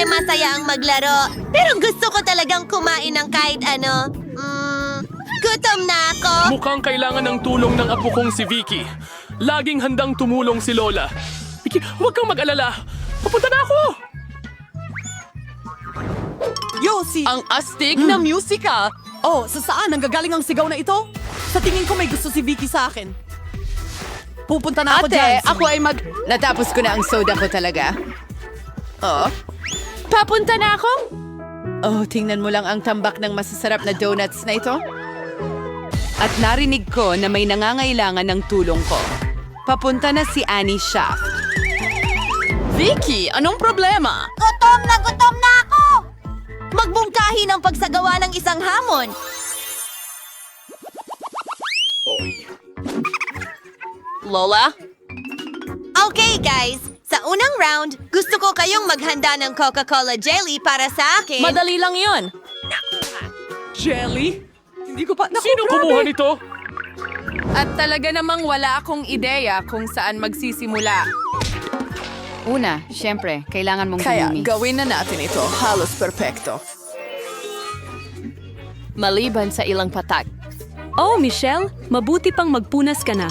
Siyempre, masaya ang maglaro. Pero gusto ko talagang kumain ng kahit ano. Gutom na ako. Mukhang kailangan ng tulong ng apo kong si Vicky. Laging handang tumulong si Lola. Vicky, huwag kang mag-alala. Papunta na ako! Yossi! Ang astig na musika! Oh, sa saan nanggagaling ang sigaw na ito? Sa tingin ko may gusto si Vicky sa akin. Pupunta na ako dyan. Ate, ako ay Natapos ko na ang soda ko talaga. Oh? Papunta na ako? Oh, tingnan mo lang ang tambak ng masasarap na donuts na ito. At narinig ko na may nangangailangan ng tulong ko. Papunta na si Annie Shaft. Vicky, anong problema? Gutom na ako! Magbungkahi ng pagsagawa ng isang hamon. Lola? Okay, guys. Sa unang round, gusto ko kayong maghanda ng Coca-Cola jelly para sa akin. Madali lang yon. Jelly? Hindi ko pa... Naku, Sino grabe. kumuha nito? At talaga namang wala akong ideya kung saan magsisimula. Una, syempre, kailangan mong Kaya dumimi. gawin na natin ito. Halos perpekto. Maliban sa ilang patak. Oh, Michelle, mabuti pang magpunas ka na.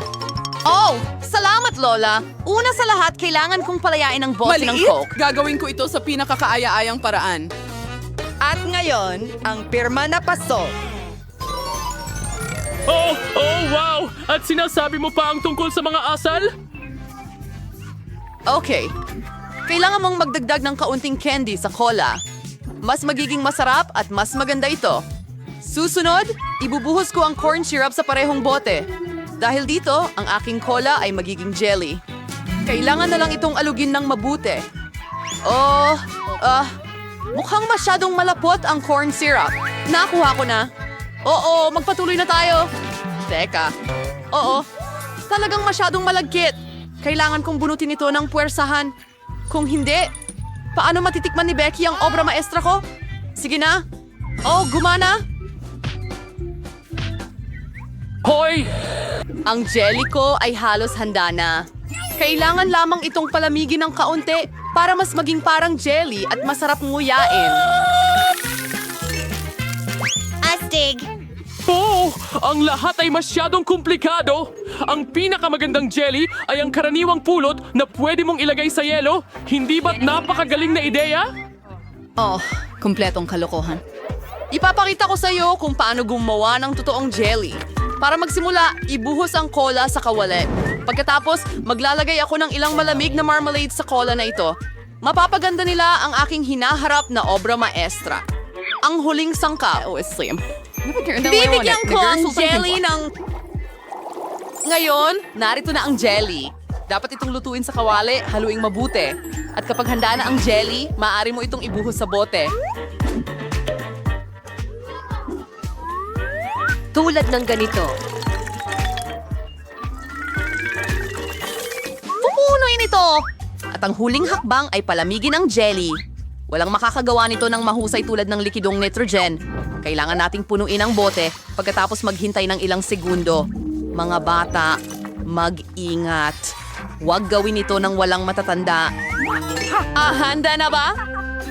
Oh, salamat Lola. Una sa lahat, kailangan kong palayain ang bote ng Coke. Gagawin ko ito sa pinakakaaya-ayang paraan. At ngayon, ang pirma na paso. Oh, wow! At sinasabi mo pa ang tungkol sa mga asal? Okay. Kailangan mong magdagdag ng kaunting candy sa cola. Mas magiging masarap at mas maganda ito. Susunod, ibubuhos ko ang corn syrup sa parehong bote. Dahil dito, ang aking cola ay magiging jelly. Kailangan na lang itong alugin ng mabuti. Mukhang masyadong malapot ang corn syrup. Nakuha ko na. Oo, magpatuloy na tayo. Teka. Oo, talagang masyadong malagkit. Kailangan kong bunutin ito ng puwersahan. Kung hindi, paano matitikman ni Becky ang obra maestra ko? Sige na. Oh, gumana. Hoy! Ang jelly ko ay halos handa na. Kailangan lamang itong palamigin ng kaunti para mas maging parang jelly at masarap nguyain. Astig. Oh! Ang lahat ay masyadong komplikado! Ang pinakamagandang jelly ay ang karaniwang pulot na pwede mong ilagay sa yelo. Hindi ba't napakagaling na ideya? Oh, kumpletong kalokohan. Ipapakita ko sa iyo kung paano gumawa ng totoong jelly. Para magsimula, ibuhos ang cola sa kawali. Pagkatapos, maglalagay ako ng ilang malamig na marmalade sa cola na ito. Mapapaganda nila ang aking hinaharap na obra maestra. Ang huling sangkap. Slim. Bibigyan ko ang jelly ng... Ngayon, narito na ang jelly. Dapat itong lutuin sa kawali, haluing mabuti. At kapag handa na ang jelly, maaari mo itong ibuhos sa bote. Tulad ng ganito. Pupunuin ito! At ang huling hakbang ay palamigin ang jelly. Walang makakagawa nito ng mahusay tulad ng likidong nitrogen. Kailangan nating punuin ang bote pagkatapos maghintay ng ilang segundo. Mga bata, mag-ingat. Huwag gawin ito ng walang matatanda. Handa na ba?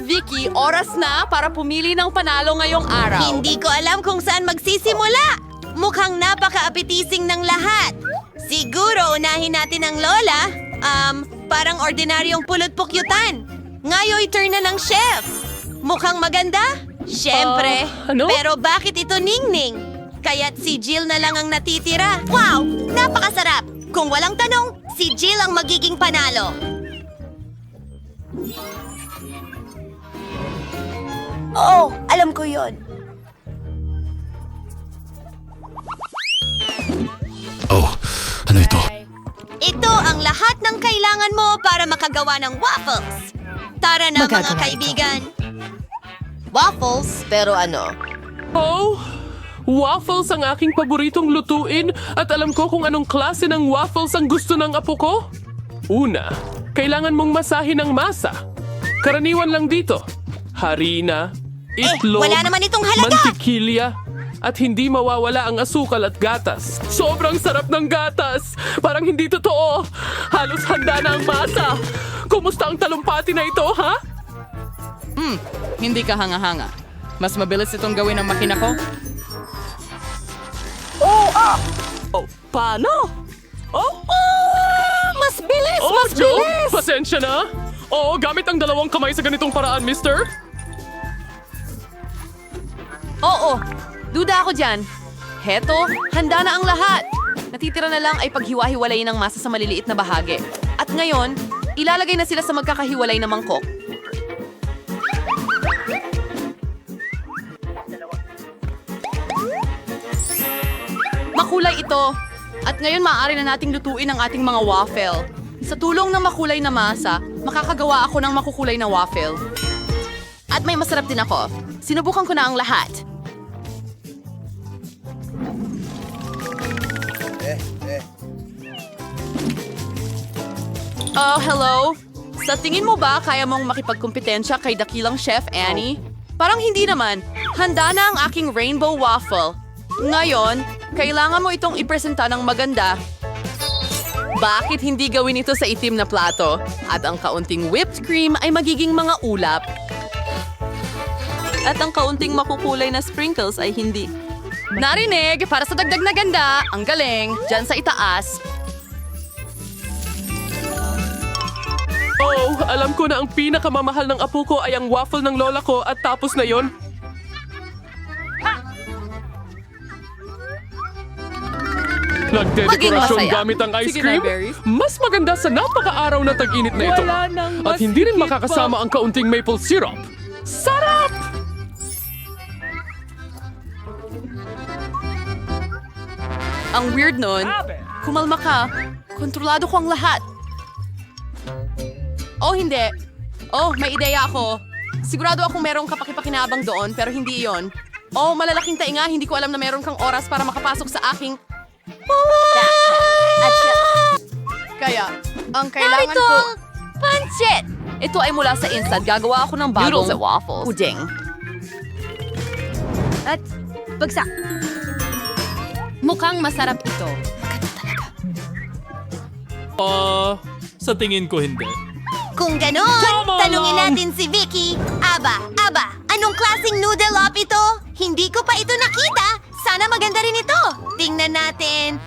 Vicky, oras na para pumili ng panalo ngayong araw. Hindi ko alam kung saan magsisimula. Mukhang napaka-appetizing ng lahat. Siguro unahin natin ang Lola. Parang ordinaryong pulot-pukyutan. Ngayon turn na ng chef. Mukhang maganda? Siyempre. Ano? Pero bakit ito ningning? Kaya't si Jill na lang ang natitira. Wow! Napakasarap! Kung walang tanong, si Jill ang magiging panalo. Oh, alam ko yon. Oh, ano ito? Ito ang lahat ng kailangan mo para makagawa ng waffles. Tara na mga kaibigan. Waffles, pero ano? Oh! Waffles ang aking paboritong lutuin at alam ko kung anong klase ng waffles ang gusto ng apo ko. Una, kailangan mong masahin ang masa. Karaniwan lang dito. Harina, itlog, wala naman itong halaga. mantikilya, at hindi mawawala ang asukal at gatas. Sobrang sarap ng gatas! Parang hindi totoo! Halos handa na ang masa! Kumusta ang talumpati na ito, ha? Hindi ka hanga-hanga. Mas mabilis itong gawin ng makina ko. Paano? Mas bilis! Oh, Joe! Pasensya na! Oo, gamit ang dalawang kamay sa ganitong paraan, mister. Oo, duda ako dyan. Heto, handa na ang lahat. Natitira na lang ay paghiwa-hiwalayin ng masa sa maliliit na bahagi. At ngayon, ilalagay na sila sa magkakahiwalay na mangkok. Makulay ito. At ngayon maaari na nating lutuin ang ating mga waffle. Sa tulong ng makulay na masa, makakagawa ako ng makukulay na waffle. At may masarap din ako. Sinubukan ko na ang lahat. Oh, hello? Sa tingin mo ba kaya mong makipagkumpetensya kay dakilang Chef Annie? Parang hindi naman. Handa na ang aking rainbow waffle. Ngayon, kailangan mo itong ipresenta ng maganda. Bakit hindi gawin ito sa itim na plato? At ang kaunting whipped cream ay magiging mga ulap. At ang kaunting makukulay na sprinkles ay hindi. Narinig, para sa dagdag na ganda, ang galing, dyan sa itaas. Oh, alam ko na ang pinakamamahal ng apo ko ay ang waffle ng lola ko at tapos na yon. Maging Nagdedekorasyon masaya. gamit ang ice Sige cream? na, Berries. Mas maganda sa napaka-araw na tag-init na ito. Wala nang mas At hindi rin higit makakasama ang kaunting maple syrup. Sarap! Ang weird nun, kumalma ka, kontrolado ko ang lahat. Oh, hindi. Oh, may ideya ako. Sigurado akong merong kapakipakinabang doon, pero hindi iyon. Oh, malalaking tainga, hindi ko alam na meron kang oras para makapasok sa aking... Kaya, ang kailangan ko... Pancit! Ito ay mula sa Instant. Gagawa ako ng bagong Noodles at waffles. puding. At bagsak. Mukhang masarap ito. Sa tingin ko hindi. Kung ganon, Tama tanungin lang. natin si Vicky. Aba, anong klaseng noodle up ito? Hindi ko pa ito nakita. Sana maganda rin ito. Tingnan natin.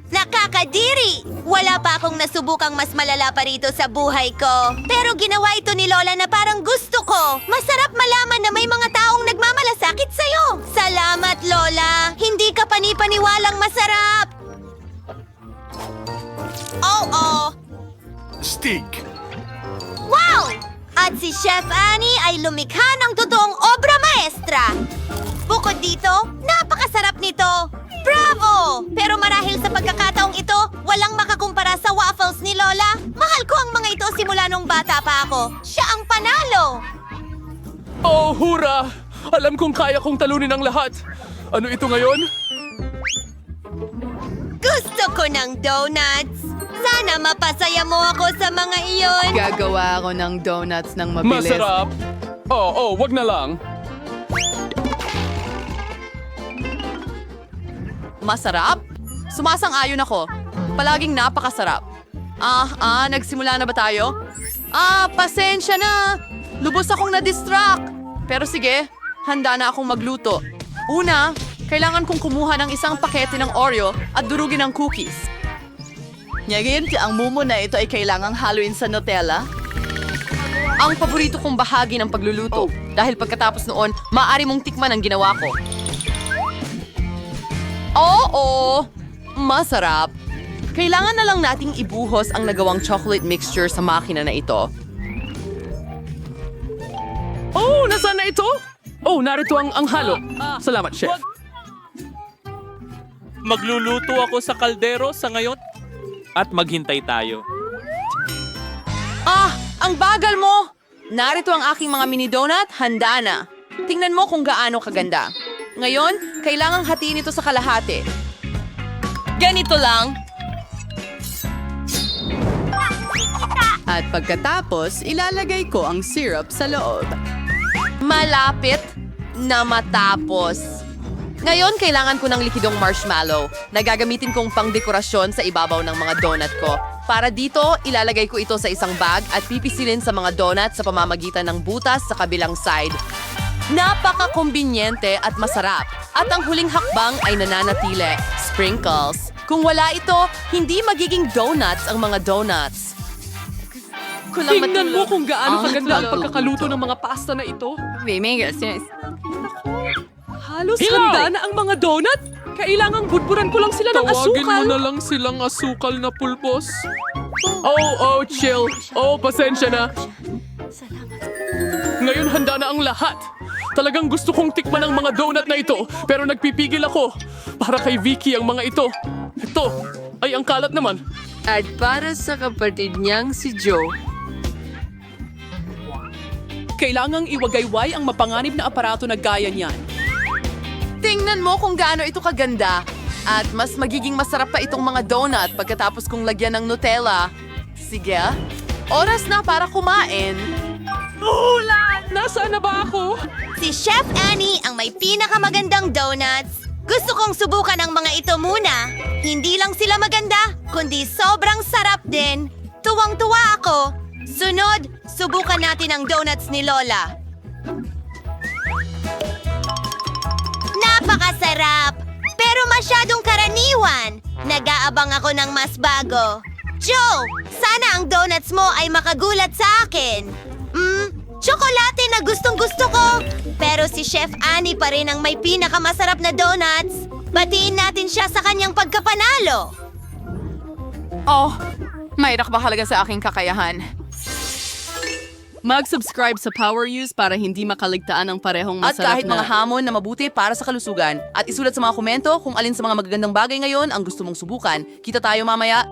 Nakakadiri! Wala pa akong nasubukang mas malala pa rito sa buhay ko. Pero ginawa ito ni Lola na parang gusto ko. Masarap malaman na may mga taong nagmamalasakit sa'yo. Salamat, Lola. Hindi ka panipaniwalang masarap. Oo. Stick. Wow! At si Chef Annie ay lumikha ng totoong obra maestra. Bukod dito, napakasarap nito. Bravo! Pero marahil sa pagkakataong ito, walang makakumpara sa waffles ni Lola. Mahal ko ang mga ito simula nung bata pa ako. Siya ang panalo. Oh, hura! Alam kong kaya kong talunin ang lahat. Ano ito ngayon? Gusto ko ng donuts. Sana mapasaya mo ako sa mga iyon. Gagawa ako ng donuts ng mabilis. Masarap. Oh, wag na lang. Masarap? Sumasang-ayon ako. Palaging napakasarap. Nagsimula na ba tayo? Pasensya na. Lubos akong na-distract. Pero sige, handa na akong magluto. Una, kailangan kong kumuha ng isang pakete ng Oreo at durugin ng cookies. Ngayon, ang mumo na ito ay kailangang haluin sa Nutella. Ang paborito kong bahagi ng pagluluto. Dahil pagkatapos noon, maaari mong tikman ang ginawa ko. Oo, masarap. Kailangan na lang nating ibuhos ang nagawang chocolate mixture sa makina na ito. Oh, nasaan na ito? Oh, narito ang halo. Salamat, chef. Magluluto ako sa kaldero sa ngayon at maghintay tayo. Ang bagal mo! Narito ang aking mga mini donut, handa na. Tingnan mo kung gaano kaganda. Ngayon, kailangang hatiin ito sa kalahati. Ganito lang. At pagkatapos, ilalagay ko ang syrup sa loob. Malapit na matapos. Ngayon, kailangan ko ng likidong marshmallow na gagamitin kong pangdekorasyon sa ibabaw ng mga donut ko. Para dito, ilalagay ko ito sa isang bag at pipisilin sa mga donut sa pamamagitan ng butas sa kabilang side. Napaka-kumbinyente at masarap. At ang huling hakbang ay nananatili, sprinkles. Kung wala ito, hindi magiging donuts ang mga donuts. Tingnan mo kung gaano kaganda ang pagkakaluto ng mga pasta na ito. Halos Hilaw! handa na ang mga donut. Kailangang budburan ko lang sila ng Tawagin mo asukal. na lang silang asukal na pulpos. Oh, chill. Oh, pasensya na. Ngayon handa na ang lahat. Talagang gusto kong tikman ang mga donut na ito, pero nagpipigil ako. Para kay Vicky ang mga ito. Ito, ay ang kalat naman. At para sa kapatid niyang si Joe. Kailangang iwagayway ang mapanganib na aparato na gaya niyan. Tingnan mo kung gaano ito kaganda. At mas magiging masarap pa itong mga donut pagkatapos kong lagyan ng Nutella. Sige, oras na para kumain. Nasaan na ba ako? Si Chef Annie ang may pinakamagandang donuts. Gusto kong subukan ang mga ito muna. Hindi lang sila maganda, kundi sobrang sarap din. Tuwang-tuwa ako. Sunod, subukan natin ang donuts ni Lola. Napakasarap! Pero masyadong karaniwan. Nag-aabang ako ng mas bago. Joe, sana ang donuts mo ay makagulat sa akin. Tsokolate na gustong-gusto ko. Pero si Chef Annie pa rin ang may pinakamasarap na donuts. Batiin natin siya sa kanyang pagkapanalo. Oh, may nakbahalaga sa aking kakayahan. Mag-subscribe sa Power Use para hindi makaligtaan ang parehong At masarap kahit mga hamon na mabuti para sa kalusugan. At isulat sa mga komento kung alin sa mga magagandang bagay ngayon ang gusto mong subukan. Kita tayo mamaya.